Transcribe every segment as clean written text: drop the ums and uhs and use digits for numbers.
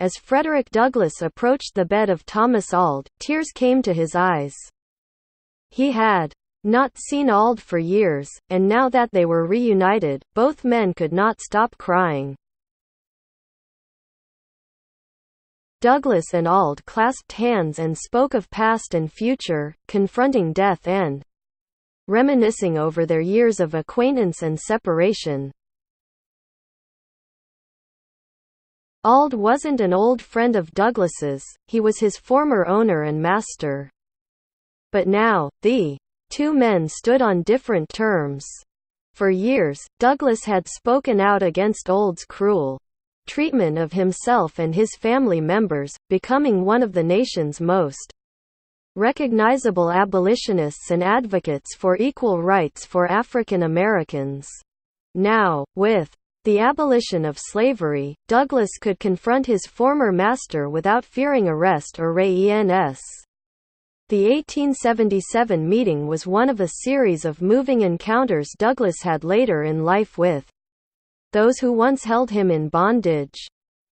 As Frederick Douglass approached the bed of Thomas Auld, tears came to his eyes. He had not seen Auld for years, and now that they were reunited, both men could not stop crying. Douglass and Auld clasped hands and spoke of past and future, confronting death and reminiscing over their years of acquaintance and separation. Auld wasn't an old friend of Douglass's, he was his former owner and master. But now, the two men stood on different terms. For years, Douglass had spoken out against Auld's cruel treatment of himself and his family members, becoming one of the nation's most recognizable abolitionists and advocates for equal rights for African Americans. Now, with the abolition of slavery, Douglass could confront his former master without fearing arrest or reins. The 1877 meeting was one of a series of moving encounters Douglass had later in life with those who once held him in bondage.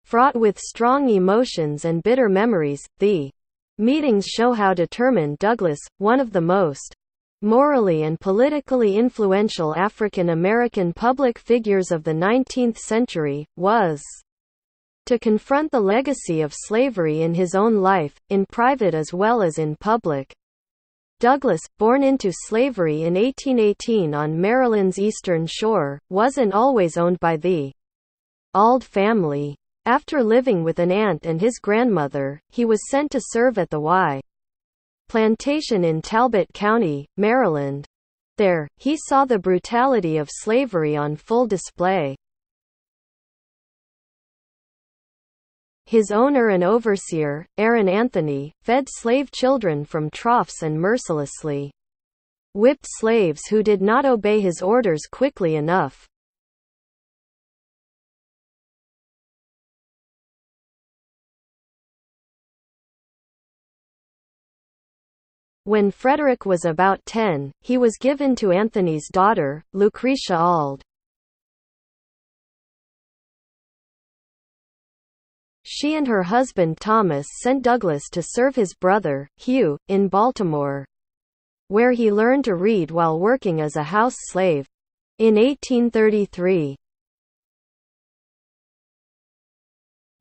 Fraught with strong emotions and bitter memories, the meetings show how determined Douglass, one of the most morally and politically influential African American public figures of the 19th century, was to confront the legacy of slavery in his own life, in private as well as in public. Douglass, born into slavery in 1818 on Maryland's eastern shore, wasn't always owned by the Auld family. After living with an aunt and his grandmother, he was sent to serve at the Y plantation in Talbot County, Maryland. There, he saw the brutality of slavery on full display. His owner and overseer, Aaron Anthony, fed slave children from troughs and mercilessly whipped slaves who did not obey his orders quickly enough. When Frederick was about 10, he was given to Anthony's daughter, Lucretia Auld. She and her husband Thomas sent Douglass to serve his brother, Hugh, in Baltimore, where he learned to read while working as a house slave. In 1833,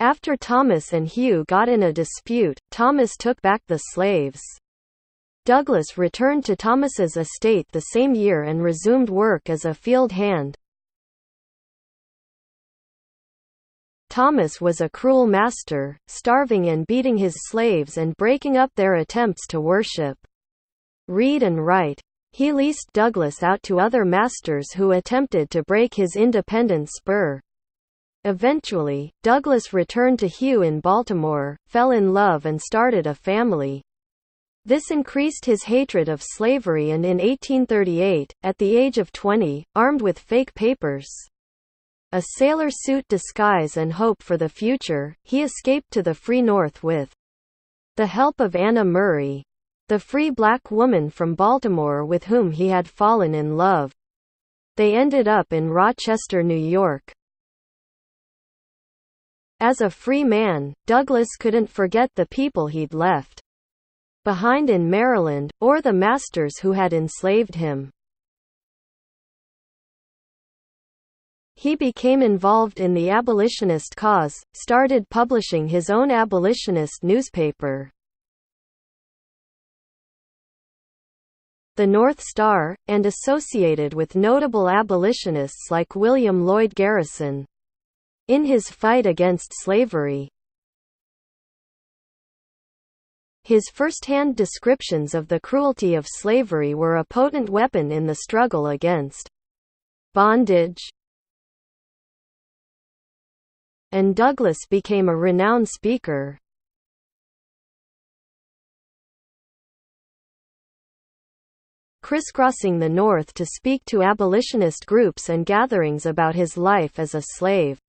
after Thomas and Hugh got in a dispute, Thomas took back the slaves. Douglass returned to Thomas's estate the same year and resumed work as a field hand. Thomas was a cruel master, starving and beating his slaves and breaking up their attempts to worship, read and write. He leased Douglass out to other masters who attempted to break his independent spur. Eventually, Douglass returned to Hugh in Baltimore, fell in love and started a family. This increased his hatred of slavery, and in 1838, at the age of 20, armed with fake papers, a sailor suit disguise and hope for the future, he escaped to the free North with the help of Anna Murray, the free black woman from Baltimore with whom he had fallen in love. They ended up in Rochester, New York. As a free man, Douglass couldn't forget the people he'd left behind in Maryland, or the masters who had enslaved him. He became involved in the abolitionist cause, started publishing his own abolitionist newspaper, The North Star, and associated with notable abolitionists like William Lloyd Garrison in his fight against slavery. His first-hand descriptions of the cruelty of slavery were a potent weapon in the struggle against bondage, and Douglass became a renowned speaker. Crisscrossing the North to speak to abolitionist groups and gatherings about his life as a slave.